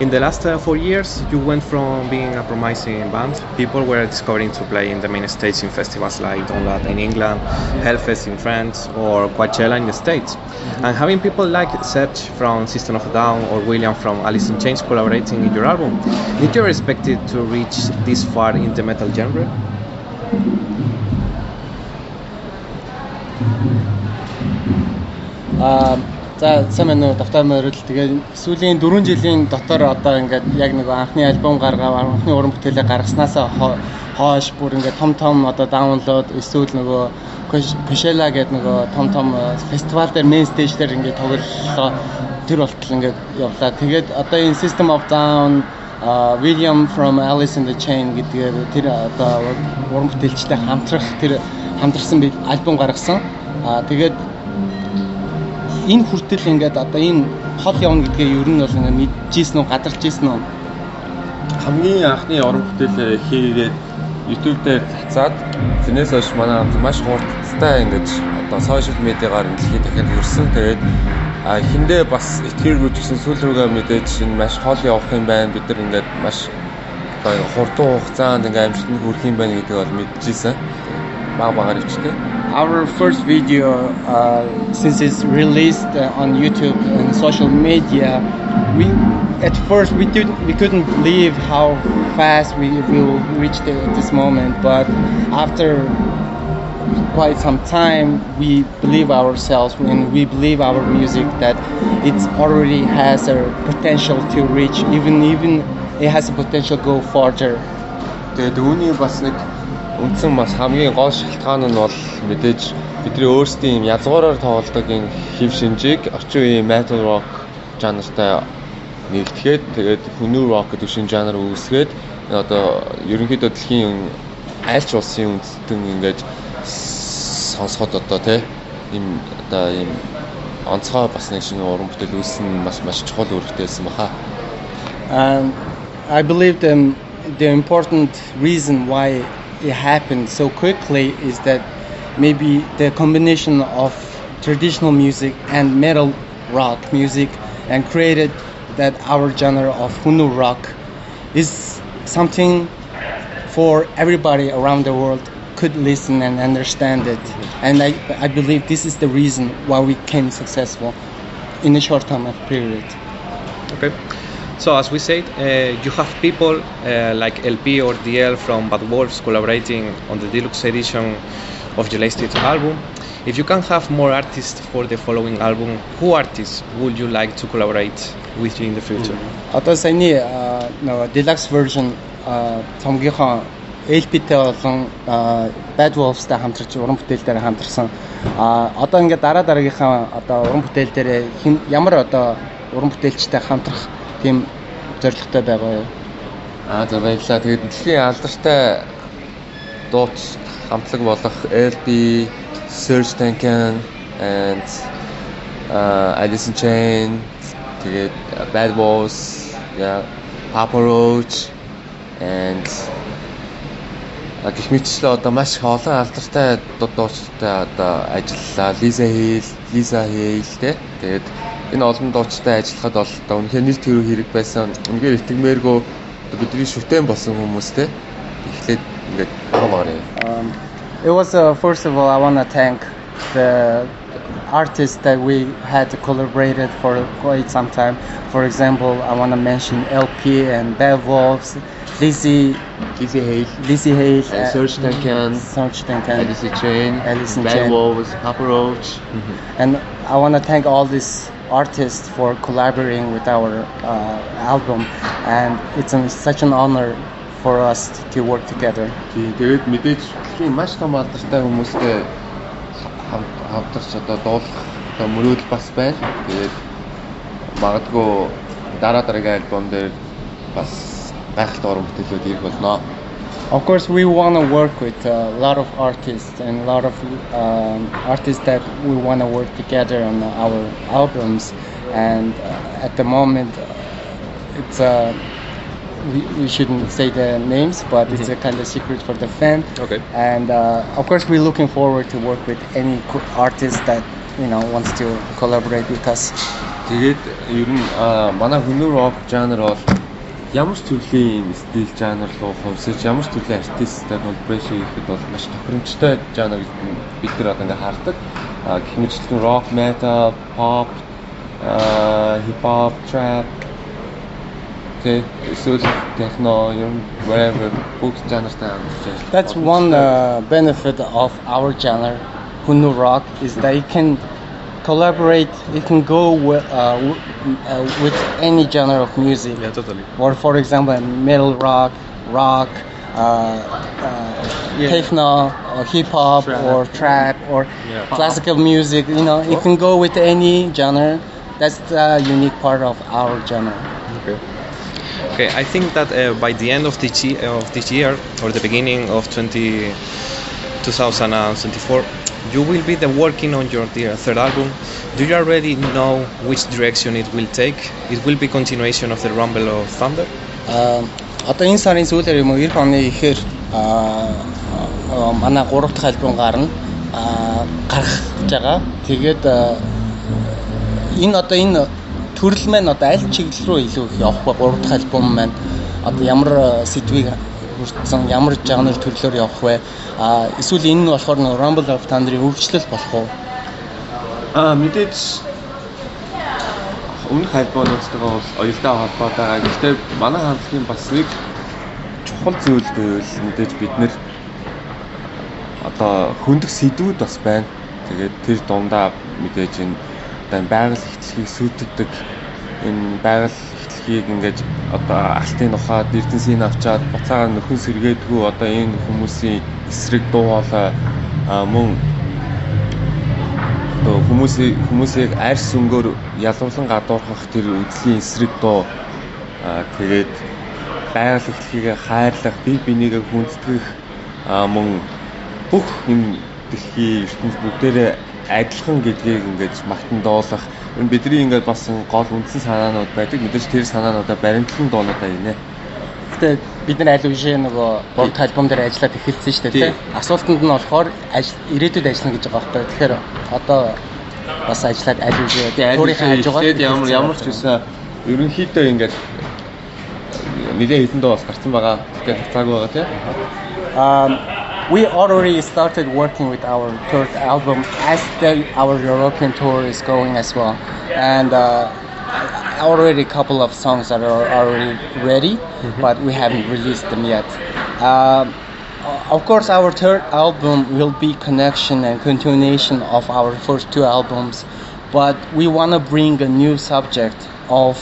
In the last 4 years, you went from being a promising band. People were discovering to play in the main stage in festivals like Donlat in England, Hellfest in France, or Coachella in the States. And having people like Serge from System of a Down or William from Alice in Chains collaborating in your album, did you expect it to reach this far in the metal genre? За сайн байна уу давтар морил тэгээд сүүлийн 4 жилийн дотор одоо ингээд яг нэг анхны альбом гаргаад анхны уран бүтээлээ гаргаснаас хойш бүр ингээд том одоо даунлоод эсвэл нөгөө Coachella гэдэг нөгөө том фестивал дээр main stage дээр ингээд тоглолоо тэр болтол ингээд явлаа. Тэгээд одоо энэ System of Down William from Alice in the Chain гэдэг тэр одоо уран бүтээлчтэй хамтрсан би альбом гаргасан. Тэгээд энэ хүртэл ингээд одоо энэ хол явна гэдгээ ер нь бол ингээд мэдчихсэн үү, гадарч ирсэн үү? Хамгийн анхны уран бүтээл хийгээд YouTube дээр цацаад тэрнээс хойш манай хамт маш хурдтай ингээд одоо сошиал медиагаар дэлхийд дахин хүрсэн. Тэгээд хиндээ бас итгэргүүж гисэн сүүл рүүгээ мэдээж энэ маш хол явах юм байна. Бид нар ингээд маш одоо хурдан хугацаанд ингээд амжилтанд хүрэх юм байна гэдгийг бол мэдчихсэн. Багаар ичтэй. Our first video, since it's released on YouTube and social media, at first we couldn't believe how fast we will reach this moment. But after quite some time, we believe ourselves and we believe our music that it already has a potential to reach, even it has a potential to go further. Тэгээд үүний бас нэг үндсэн бас хамгийн гол шалтгаан нь бол мэдээж бидний өөрсдийн юм язгуураар тоглодог энэ хэв шинжийг орчин үеийн metal rock жанртай нэгтгэхэд тэгээд Hunnu rock гэдэг шинэ жанр үүсгээд одоо ерөнхийдөө дэлхийн аль ч улсын үндэстэн ингээд сонсоход одоо тийм ийм одоо ийм онцгой бас нэг шинэ уран бүтээл үүснэ маш чухал үүрэгтэйсэн баха. And I believe the important reason why it happened so quickly is that maybe the combination of traditional music and metal rock music and created that our genre of Hunnu rock is something for everybody around the world could listen and understand it. And I believe this is the reason why we became successful in a short time of period. Okay. So as we said, you have people like LP or DL from Bad Wolves collaborating on the deluxe edition of your latest album. If you can have more artists for the following album, who artists would you like to collaborate with you in the future? Одоо саяны нөгөө deluxe version цомгийнхоо LP-тэй болон Bad Wolves-тай хамтарч уран бүтээл дээр хамтарсан. Одоо ингээд дараагийнхаа одоо уран бүтээл дээр ямар одоо уран бүтээлчтэй хамтрах тийм зорилготой байгаа юу? За баярлалаа. Тэгээд дэлхийн алдартай дууч хамтлаг болох LP, Serge Tankian and Alice in Chains, тэгээд Bad Wolves, Papa Roach and гэх мэтчлээ одоо маш олон алдартай дуучтай одоо ажиллалаа. Lisa Hale тэгээд энэ олон дуучтай ажиллахад бол одоо үнэхээр нэр төрөө хэрэг байсан. Үнэхээр итгэмээргүй бидний шүтэн болсон хүмүүстэй эхлээд ингээд байгаарай. It was first of all I want to thank the artists that we had collaborated for quite some time. For example, I want to mention LP and Bad Wolves, Lizzie Hale, and Serge Tankian, Alice in Chains, Bad Wolves, Papa Roach. And I want to thank all these artists for collaborating with our album, and it's such an honor for us to work together. Тэгээд мэдээж дэлхийн маш том алдартай хүмүүстэй хамтарч одоо дуулах одоо мөрөөдөл бас байна. Тэгээд магадгүй дараагийн альбом дээр бас гайхалтай уран бүтээлүүд ирэх болно. Of course, we want to work with a lot of artists and a lot of artists that we want to work together on our albums. And at the moment, it's we shouldn't say the names, but it's a kind of secret for the fan. Okay. And of course, we're looking forward to work with any artist that wants to collaborate with us. Тэгээд ер нь манай Hunnu rock genre бол ямар ч төрлийн стил жанр руу хувьсаж ямар ч төрлийн артисттай коллаборашн хийхэд бол маш тохиромжтой жанр гэж бид нар одоо ингээ хардаг. Гэх мэтлэн rock, metal, pop, hip hop, trap, эсвэл techno, whatever both genresтай хамтарч. That's one benefit of our genre, Hunnu rock, is that it can collaborate. It can go with any genre of music. Yeah, totally. Or for example, metal rock, techno, or hip hop, or trap, or classical music. You know, it can go with any genre. That's the unique part of our genre. Okay, I think that by the end of this year or the beginning of 2024, you will be working on your third album. Do you already know which direction it will take? It will be continuation of the Rumble of Thunder? Одоо энэ сарын сүүлээр юм уу 90 оны ихээр манай 3 дахь альбом гарах гэж байгаа. Тэгээд энэ төрөл маань одоо аль чиглэл рүү илүү их явах вэ? 3 дахь альбом маань одоо ямар сэдвийг хүртсэн, ямар жанр төрлөөр явах вэ? Эсвэл энэ нь болохоор Rumble of Thunder-ийн өвчлөл болох уу? Мэдээж өмнөх альбомуудтайгаа бол оюутай холбоотойгаа. Гэхдээ манай хамтлагийн бас нэг чухал зүйл байвал мэдээж бид нэр одоо хөндөх сэдвүүд бас байна. Тэгээд тэр дундаа мэдээж энэ байгаль ихтлэхийг сүйтгэдэг энэ байгаль ихтлэхийг ингээд одоо алтын ухаад эрдэнсийг авчаад буцаагаар нөхөн сэргээдгүү одоо энэ хүмүүсийн эсрэг дуу хоолой мөн хүмүүсийг арьс өнгөөр ялуулан гадуурхах тэр үзлийн эсрэг дуу тэгээд байгаль ихтлэхийг хайрлах, бие бинийгээ хүндэтгэх мөн бүх энэ дэлхийн ертөнц бүгдээрээ адилхан гэдгийг ингээд магтан дуулах. Энэ бидний ингээд бас гол үндсэн санаанууд байдаг. Мэдээж тэр санаануудаа баримтлан дуунуудааийнэ. Гэтэ бид нар аль үешээ нөгөө 3 дахь альбом дээр ажиллаад эхэлсэн шүү дээ, тийм. Асуултанд нь болохоор ирээдүйд ажиллана гэж байгаа байхгүй. Тэгэхээр одоо бас ажиллаад аль үешээ өөрийнхөө хийж байгаа. Ямар ч үсэн ерөнхийдөө ингээд нэлээд хэдэн дуу бас гарсан байгаа. Тэгэхээр хацаагүй байгаа тийм. We already started working with our third album as our European tour is going as well, and already a couple of songs that are already ready, but we haven't released them yet. Of course, our third album will be connection and continuation of our first 2 albums, but we want to bring a new subject of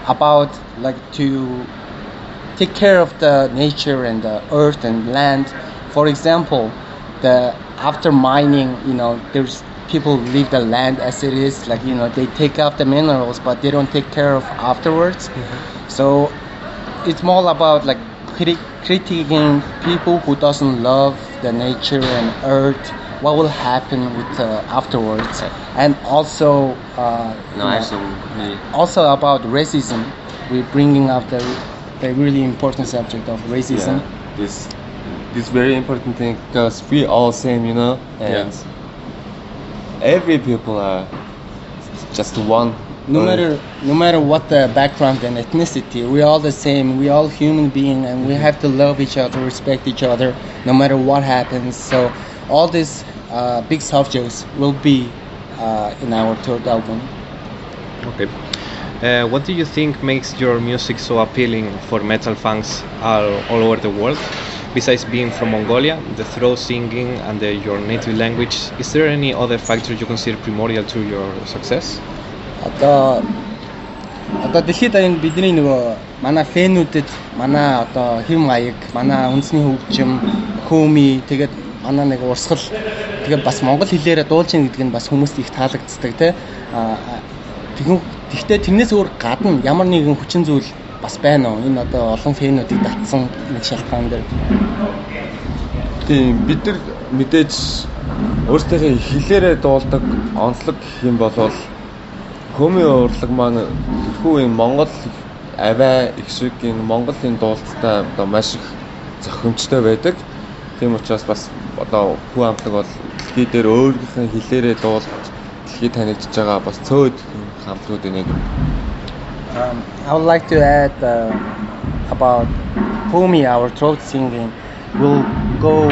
about like to take care of the nature and the earth and land. For example, after mining, there's people leave the land as it is, like they take out the minerals, but they don't take care of afterwards. So it's more about like critiquing people who doesn't love the nature and earth, what will happen with afterwards, and also also about racism. We're bringing up the really important subject of racism. Yeah, this very important thing, because we all same, and every people are just one. No matter what the background and ethnicity, we're all the same. We're all human beings, and we have to love each other, respect each other, no matter what happens. So all these big subjects will be in our third album. Okay. What do you think makes your music so appealing for metal fans all over the world? Besides being from Mongolia, the throat singing and your native language, is there any other factor you consider primordial to your success? Одоо дэлхийд энэ бидний нөгөө манай фэнүүдэд манай одоо хэм маяг, манай үндэсний хөгжим, хөөми, тэгээд манай нэг урсгал, тэгээд бас монгол хэлээрээ дуулж ийн гэдэг нь бас хүмүүст их таалагддаг тий. Гэхдээ тэрнээс өөр гадна ямар нэгэн хүчин зүйл бас байна уу? Энэ одоо олон фэнүүдийг татсан нэг шалтгаан дээр. Тийм, бид нар мэдээж өөрсдөө хэлээрээ дуулдаг онцлог гэх юм бол хөмийн урлаг маань тэрхүү юм Монгол аваа их шиг энэ Монголын дуулалттай одоо маш их зохимжтой байдаг. Тийм учраас бас одоо хүү хамтлаг бол дэлхий дээр өөрийнхөө хэлээрээ дуулалт дэлхийд танилж байгаа бас цөөд хамтуудын нэг. I would like to add about Pomi, our throat singing will go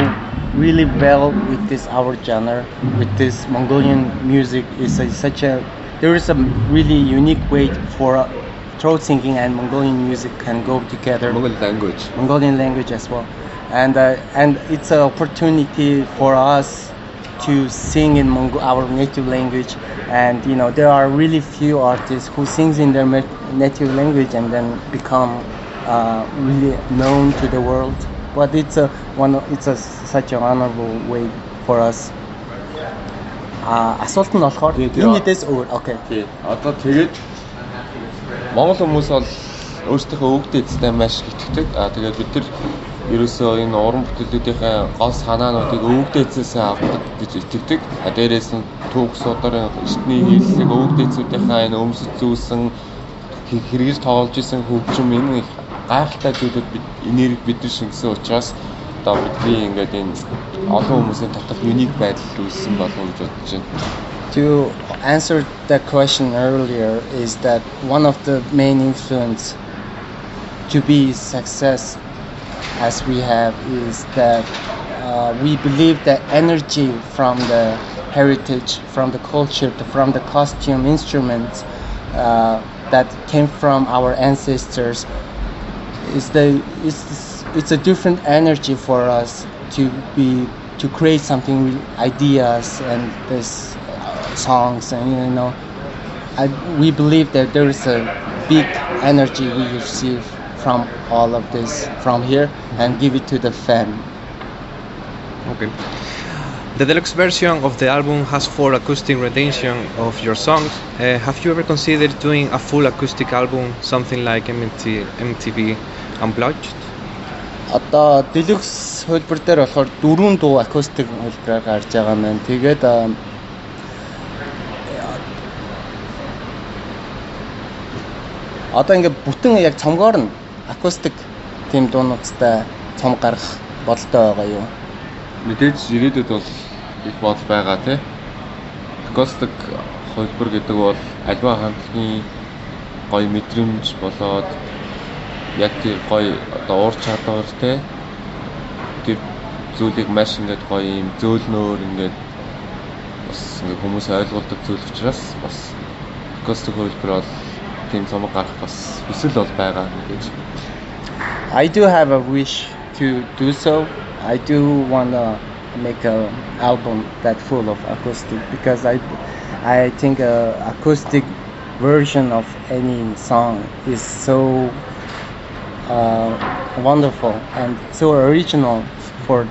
really well with this our genre, with this Mongolian music. There is a really unique way for throat singing and Mongolian music can go together. Mongolian language as well, and it's an opportunity for us to sing in our native language. And there are really few artists who sings in their native language and then become really known to the world. But it's such an honorable way for us. Асуулт нь болохоор энэ хэдээс өөр. Okay. Тий. Одоо тэгээд Монгол хүмүүс бол өөрсдийнхөө өвгдөө эцтэй маш итгэдэг. Тэгээд бид нар ерөөсөө энэ уран бүтээлүүдийн гол санаануудыг өвгдөө эцээсээ авдаг гэж итгэдэг. Дээрээс нь түүхсуудаар эртний хэллэг өвгдөө эцүүдийнхээ энэ өмсөж зүүсэн хэрэгж тоглож исэн хөгжим энэ гайхалтай зүйлүүд энерги бидэр шингэсэн учраас одоо бидний ингээд энэ олон хүмүүсийн татах unique байдал үүссэн болов уу гэж бодож байна. To answer that question earlier is that one of the main influence to be success as we have is that we believe that energy from the heritage, from the culture, from the costume instruments that came from our ancestors it's a different energy for us to create something with ideas and this songs, and we believe that there is a big energy we receive from all of this from here and give it to the fan. Okay. The deluxe version of the album has 4 acoustic renditions of your songs. Have you ever considered doing a full acoustic album, something like MTV Unplugged? Одоо deluxe хөлбөр дээр болохоор 4 дуу acoustic хөлбөрөөр гарч байгаа маань. Тэгээд одоо ингээд бүтэн яг цомгоор нь acoustic тийм дуунуудтай цом гаргах бодолтой байгаа юу? Мэдээж ирээдүйд бол их бодол байгаа тий. Acoustic хөлбөр гэдэг бол альва хамтлагийн гоё мэдрэмж болоод яг тэр гоё одоо уур чадвар тий. Тэр зүйлийг маш ингээд гоё юм зөөлнөөр ингээд бас ингээд хүмүүс ойлгуулдаг зүйл учраас бас acoustic хөлбөр бол тийм цомог гарах бас хүсэл бол байгаа гэж. I do have a wish to do so. I do want to make an album that full of acoustic because I think acoustic version of any song is so wonderful and so original for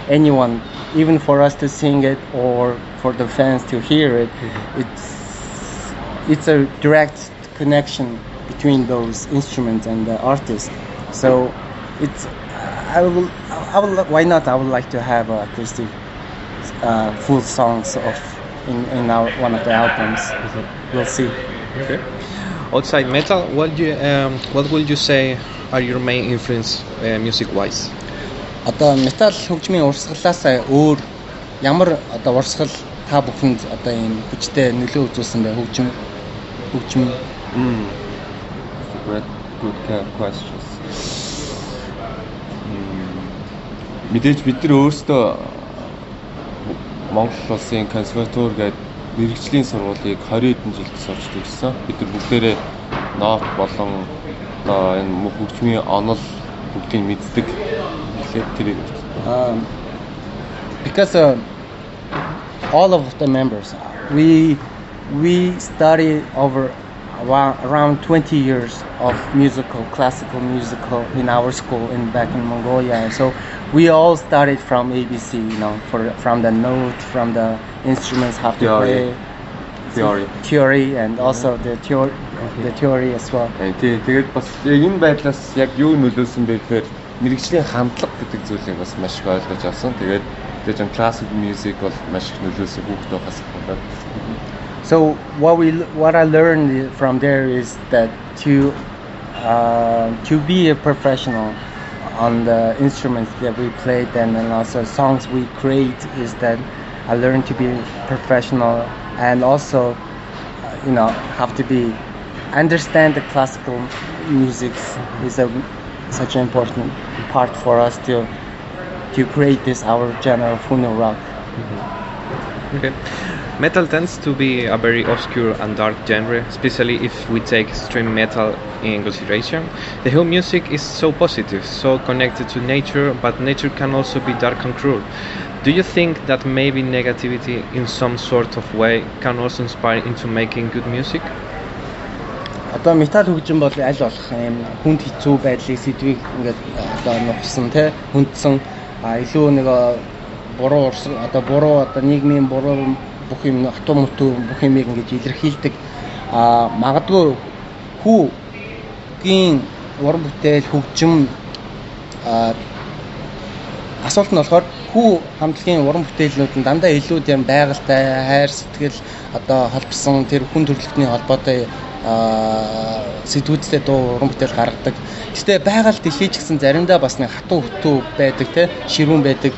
anyone, even for us to sing it or for the fans to hear it. It's a direct connection between those instruments and the artist. So it's why not? I would like to have acoustic full songs in one of the albums. We'll see. Okay. Outside metal, what would you say are your main influence music-wise? Одоо метал хөгжмийн урсгалаас өөр ямар одоо урсгал та бүхэнд одоо энэ хүчтэй нөлөө үзүүлсэн бай хөгжим. Good questions. Мэдээж бид нар өөрсдөө Монгол улсын консерватори гэдэг мэрэгжлийн сургуулийг 20 хэдэн жилд сурч ирсэн. Бид нар бүгдээрээ нот болон энэ хөгжмийн онол бүгдийг мэддэг. Because all of the members we studied over around 20 years of classical musical in our school back in Mongolia. So we all started from ABC, from the note, from the instruments, how to play, theory, and also the theory as well. Тэгээд бас яг энэ байдлаас яг юу нөлөөсөн бэ гэхээр мэрэгжлийн хандлага гэдэг зүйлийг бас маш их ойлгож авсан. Тэгээд classical music бол маш их нөлөөсөн хүүхдүүд байхаас гадна. So what I learned from there is that to be a professional on the instruments that we played and also songs we create is that I learned to be professional and also have to be understand the classical music is such an important part for us to create this our genre of Hunnu rock. Okay. Metal tends to be a very obscure and dark genre, especially if we take extreme metal in consideration. The whole music is so positive, so connected to nature, but nature can also be dark and cruel. Do you think that maybe negativity in some sort of way can also inspire into making good music? Одоо метал хөгжим бол аль болох юм хүнд хэцүү байдлыг сэдвийг ингээд одоо нухсан тий хүндсэн илүү нэг буруу нийгмийн буруу бүх юм хатуу мөтөө бүх юмыг ингэж илэрхийлдэг магадгүй хүүгийн уран бүтээл хөгжим асуулт нь болохоор хүү хамтлагийн уран бүтээлнүүд нь дандаа илүү тийм байгальтай хайр сэтгэл одоо холбосон тэр хүн төрөлхтний холбоотой сэдвүүдтэй дуу уран бүтээл гаргадаг. Гэхдээ байгаль дэлхий ч гэсэн заримдаа бас нэг хатуу хөтөө байдаг те ширүүн байдаг.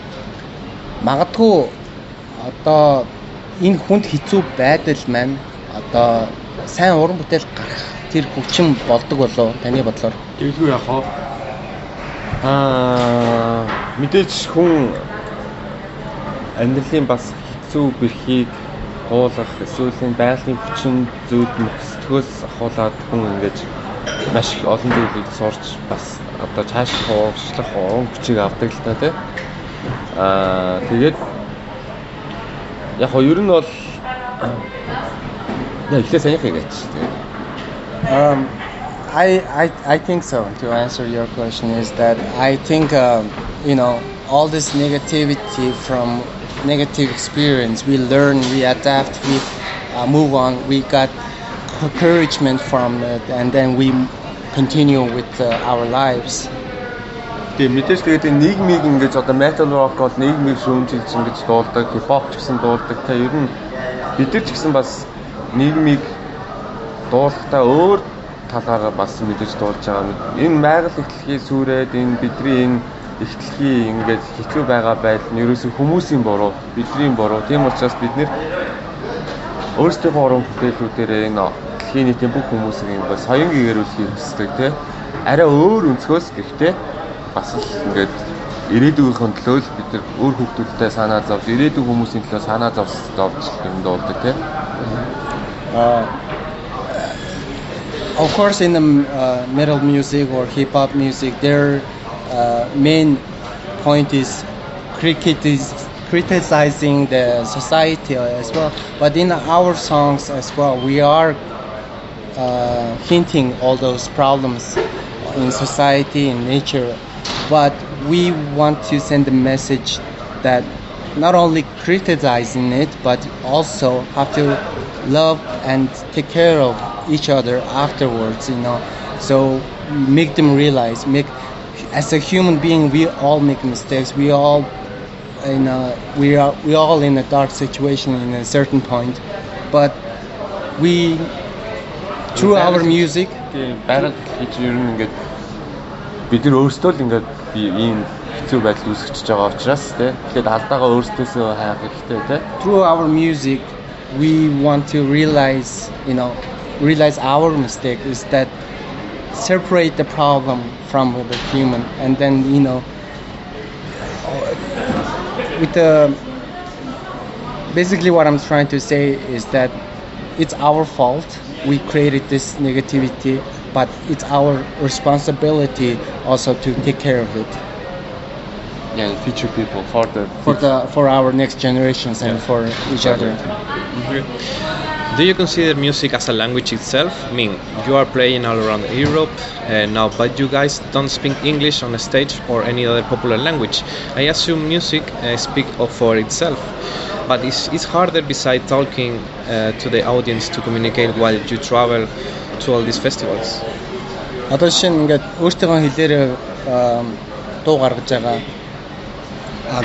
Магадгүй одоо энэ хүнд хэцүү байдал маань одоо сайн уран бүтээл гарах тэр хүчин болдог болоо таны бодлоор? Тэгэлгүй яах вэ? Мэдээж хүн амьдралын бас хэцүү бэрхийг хуулах эсвэл байгалийн хүчин зүйл нөхцөлөөс ахуулаад хүн ингэж маш их олон зүйлийг сурч бас одоо цааш хуурчлах уран хүчийг авдаг л та тий. Тэгээд яг ер нь бол эхлээ санийхыг гэж. I think so. To answer your question is that I think all this negativity from negative experience we learn, we adapt, we move on, we got encouragement from it, and then we continue with our lives. Мэдээж тэгээд нийгмийг ингэж одоо metal rock бол нийгмийг шүүмжилж ингэж дуулдаг, hip hop ч гэсэн дуулдаг. Та ер нь бид нар ч гэсэн бас нийгмийг дуулахдаа өөр талаараа бас мэдээж дуулж байгаа. Энэ байгаль ихтлхий сүрээд энэ бидний энэ ихтлхий ингэж хэцүү байгаа байдал нь ерөөсөө хүмүүсийн буруу, бидний буруу. Тийм учраас бид нэр өөрсдийнхөө уран бүтээлүүдээр энэ дэлхийн нийтийн бүх хүмүүсийг бас соён гээрүүлэхийг хүсдэг тий. Арай өөр өнцгөөс гэхдээ бас л ингээд ирээдүйнхэн төлөө бид нар өөр хүүхдүүдтэй санаа зовж, ирээдүйн хүмүүсийн төлөө санаа зовж юм дуулдаг тий. Of course, in the metal music or hip hop music, their main point is criticizing the society as well. But in our songs as well, we are hinting all those problems in society, in nature. But we want to send a message that not only criticizing it, but also have to love and take care of each other afterwards, So make them realize, as a human being, we all make mistakes. We all we all in a dark situation in a certain point, but we through our music. Байгаад хийж ер нь ингээд бид нар өөрсдөө л ингээд ийм хэцүү байдал үүсгэж байгаа учраас тэгээд алдаагаа өөрсдөөсөө хайх хэрэгтэй тий. Through our music, we want to realize our mistake is that separate the problem from the human, and then with basically what I'm trying to say is that it's our fault. We created this negativity, but it's our responsibility also to take care of it. Yeah, future people for our next generations and for each other. Do you consider music as a language itself? I mean, you are playing all around Europe now, but you guys don't speak English on a stage or any other popular language. I assume music speaks for itself, but it's harder besides talking to the audience to communicate while you travel to all these festivals. Одоо жишээ нь ингээд өөртөөгөө хэлээр дуу гаргаж байгаа.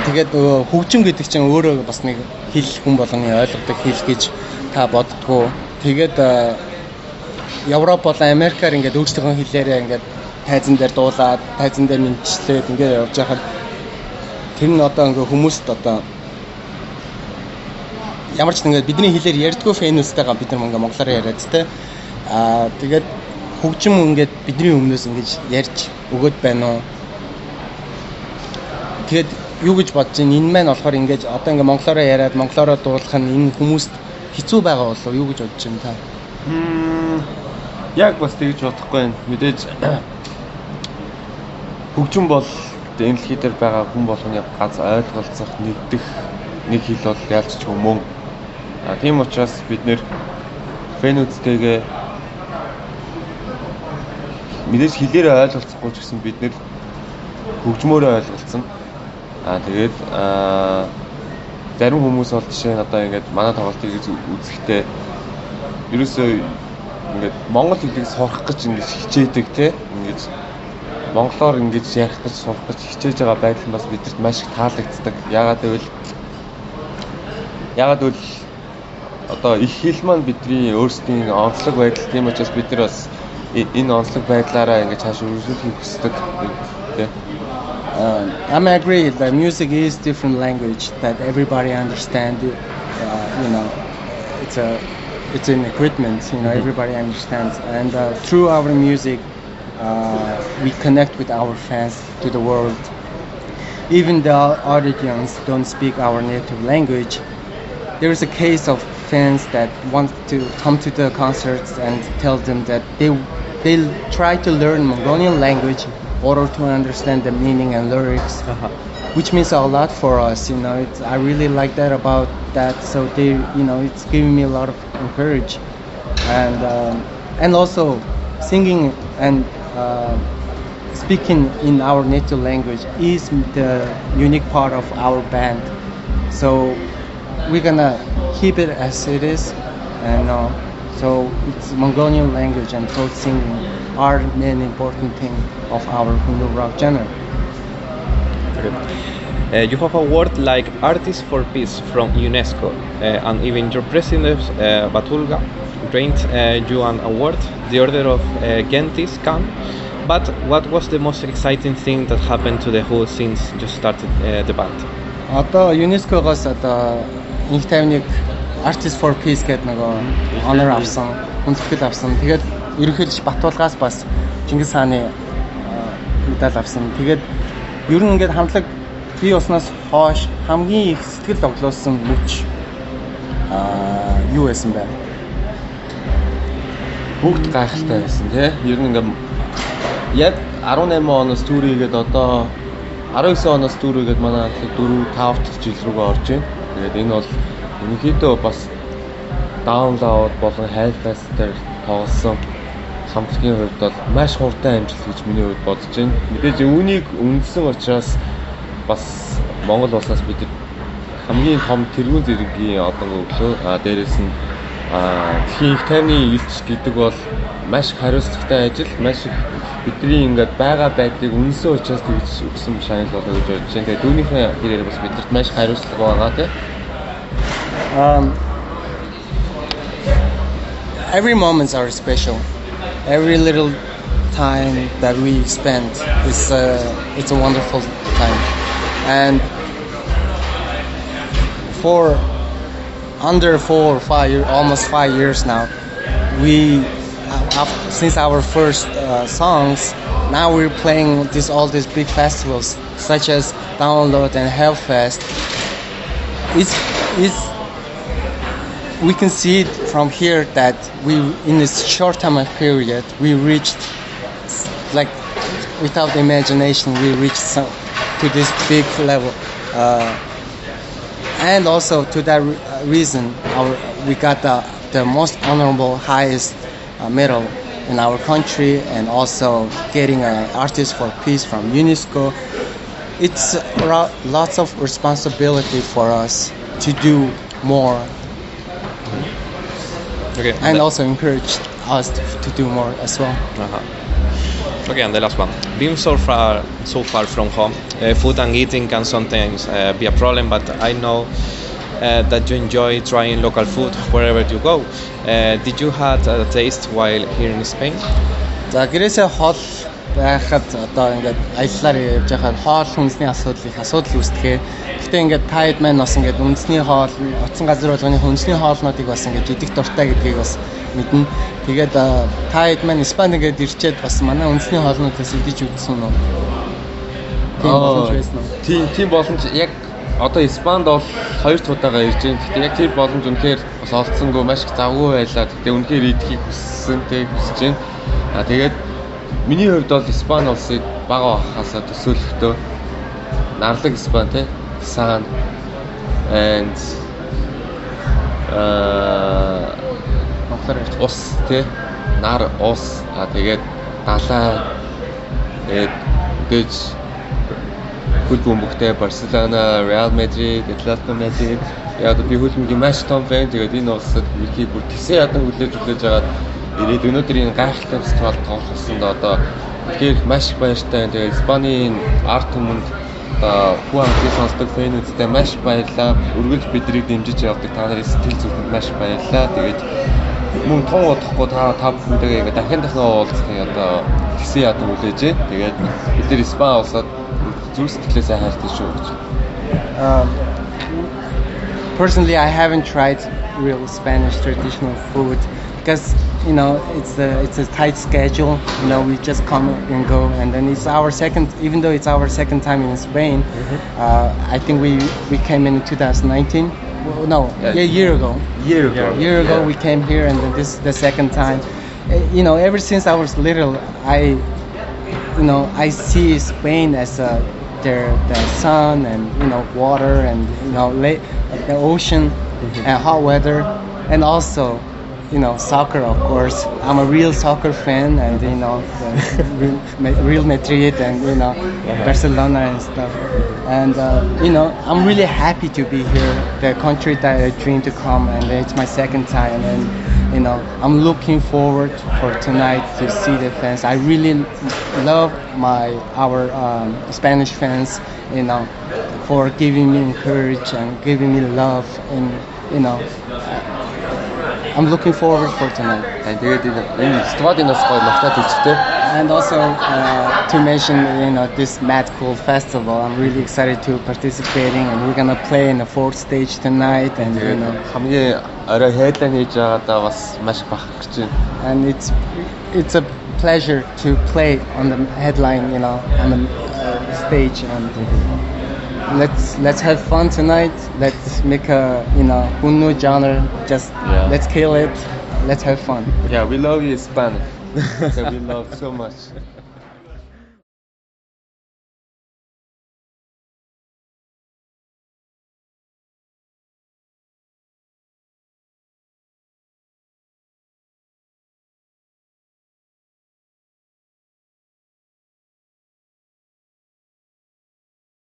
Тэгээд хөгжим гэдэг чинь өөрөө бас нэг хэл хүн болгоны ойлгодог хэл гэж та боддгоо. Тэгээд Европ болон Америкаар ингээд өөрсдийнхөө хэлээрээ ингээд тайзан дээр дуулаад, тайзан дээр мэдчлээд ингээд явж байхад тэр нь одоо ингээд хүмүүст одоо ямар ч ингээд бидний хэлээр ярьдгүй фэнүүстэйгээ бид нар ингээ монголоор яриад тэ. Тэгээд хөгжим ингээд бидний өмнөөс ингэж ярьж өгöd байна уу? Тэгээд юу гэж бодож байна? Энэ маань болохоор ингэж одоо ингээ монголоор яриад монголоор дуулах нь энэ хүмүүст хэцүү байгаа болов юу гэж бодож байна та? Яг бас тэгж бодохгүй байна. Мэдээж хөгжим бол энэ дэлхий дээр байгаа хүн болгоны ганц ойлголцох нэгдэх нэг хэл бол ялцч мөн. Тийм учраас бид нэр фэнүүдтэйгээ мэдээж хэлээрээ ойлголцохгүй ч гэсэн бид нэр хөгжмөөрөө ойлголцсон. Тэгээд зарим хүмүүс бол жишээ нь одоо ингээд манай тоглолтыг үзэхдээ ерөөсөө ингээд монгол хэлийг сурах гэж ингээд хичээдэг те ингээд монголоор ингэж ярих гэж сурах гэж хичээж байгаа байдал нь бас бидэрт маш их таалагддаг. Яагаад гэвэл одоо их хэл маань бидний өөрсдийн онцлог байдал тийм учраас бид нар бас энэ онцлог байдлаараа ингэж цааш үргэлжлүүлэхийг хүсдэг тийм. I'm agree that music is different language that everybody understand. It's an agreement. Everybody understands, and through our music, we connect with our fans to the world. Even the audience don't speak our native language. There is a case of fans that want to come to the concerts and tell them that they'll try to learn Mongolian language in order to understand the meaning and lyrics, which means a lot for us. I really like that about that. So it's giving me a lot of encouragement, and also singing and speaking in our native language is the unique part of our band. So we're gonna keep it as it is, and so it's Mongolian language and folk singing are the main important thing of our Hunnu rock genre. You have a award like Artist for Peace from UNESCO, and even your president Batulga granted you an award, the Order of Genghis Khan. But what was the most exciting thing that happened to the Who since you started the band? Одоо UNESCO-гоос одоо инх тайвныг Artist for Peace гэдэг нэг honor авсан, хүндэтгэл авсан. Тэгээд ерөнхийдөө Батулгаас бас Чингис хааны медаль авсан. Тэгээд ер нь ингээд хамтлаг бий болсноос хойш хамгийн их сэтгэл зовлоосон мөч юу байсан бэ? Бүгд гайхалтай байсан тий. Ер нь ингээд яг 18 оноос түүрийгээд одоо 19 оноос түүрийгээд манай хамтлаг 4-5 дахь жил рүүгээ орж байна. Тэгээд энэ бол ерөнхийдөө бас даунлоуд болон хайлфест дээр тоглосон хамтлагийн хувьд бол маш хурдан амжилт гэж миний хувьд бодож байна. Мэдээж үүнийг үнэлсэн учраас бас Монгол улсаас бид хамгийн том тэргүүн зэргийн одон өглөө. Дээрээс нь дэлхийн их тайвны элч гэдэг бол маш их хариуцлагатай ажил, маш их бидний ингээд байгаа байдлыг үнэлсэн учраас тэгж өгсөн шанс болоо гэж бодож байна. Тэгээд түүнийхээ тэрээр бас бидэрт маш их хариуцлага байгаа тийм. Every moments are special. Every little time that we spend is it's a wonderful time. And for under 4 or 5 years, almost 5 years now, we since our first songs, now we're playing all these big festivals such as Download and Hellfest. We can see it from here that we, in this short time period, we reached, like, without imagination, we reached to this big level. And also to that reason, we got the most honorable, highest medal in our country, and also getting an Artist for Peace from UNESCO. It's lots of responsibility for us to do more. Okay, and also encouraged us to do more as well. Okay, and the last one. Being so far from home, food and eating can sometimes be a problem, but I know that you enjoy trying local food wherever you go. Did you have a taste while here in Spain? За гэрээсээ хол байхад одоо ингээд аяллаар явж байхад хоол хүнсний асуудал үүсдэхээ. Гэхдээ ингээд таад маань бас ингээд үндэсний хоол, утсан газар болгоны хүнсний хоолнуудыг бас ингээд идэх дуртай гэдгийг бас мэднэ. Тэгээд таад маань Испани ингээд ирчээд бас манай үндэсний хоолнуудаас идэж үзсэн үү? Тийм боломж яг одоо Испанд бол 2 удаагаа ирж байна. Гэхдээ яг тэр боломж үнэхээр бас олдсонгүй маш их завгүй байлаа. Гэхдээ үнэхээр идэхийг хүсэж байна. Тэгээд миний хувьд бол Испани улсыг бага бахасаа төсөөлөхдөө нарлаг Испани те сан and ус те нар ус тэгээд далай тэгээд хөл бөмбөгтэй Барселона, Real Madrid, Atletico Madrid яг би хөлбөмбөгийн маш том фэн. Тэгээд энэ улсад ерхий бүр тэгсэн ядан хүлээж аваад ирээд өнөөдөр энэ гайхалтай фестивал тоглохсонд одоо тэгэхээр маш их баяртай. Тэгээд Испанийн арт түмэнд хүн амтны сонсдог фэнүүдтэй маш баярлалаа. Үргэлж биднийг дэмжиж явдаг та нарын сэтгэл зүрхэнд маш баярлалаа. Тэгээд мөн том удахгүй та бүхэндээ ингээ дахин уулзах одоо тэгсэн ядан хүлээж байна. Тэгээд бид нар Испани улсад зүрх сэтгэлээсээ хайртай шүү гэж. Personally, I haven't tried real Spanish traditional food because it's a tight schedule. We just come and go, and then it's our second. Even though it's our second time in Spain, I think we came in 2019. Well, no, a year ago. Year ago, we came here, and then this is the second time. Ever since I was little, I see Spain as the sun and water and the ocean and hot weather, and also soccer, of course. I'm a real soccer fan, and Real Madrid and Barcelona and stuff. And I'm really happy to be here, the country that I dreamed to come, and it's my second time. And I'm looking forward for tonight to see the fans. I really love our Spanish fans, for giving me courage and giving me love, and I'm looking forward for tonight. And also to mention, this Mad Cool Festival. I'm really excited to participating, and we're gonna play in the 4th stage tonight. And and it's a pleasure to play on the headline, on the stage. And let's have fun tonight. Let's make a Hunnu genre. Let's kill it. Let's have fun. Yeah, we love you, Spanish. So we love so much.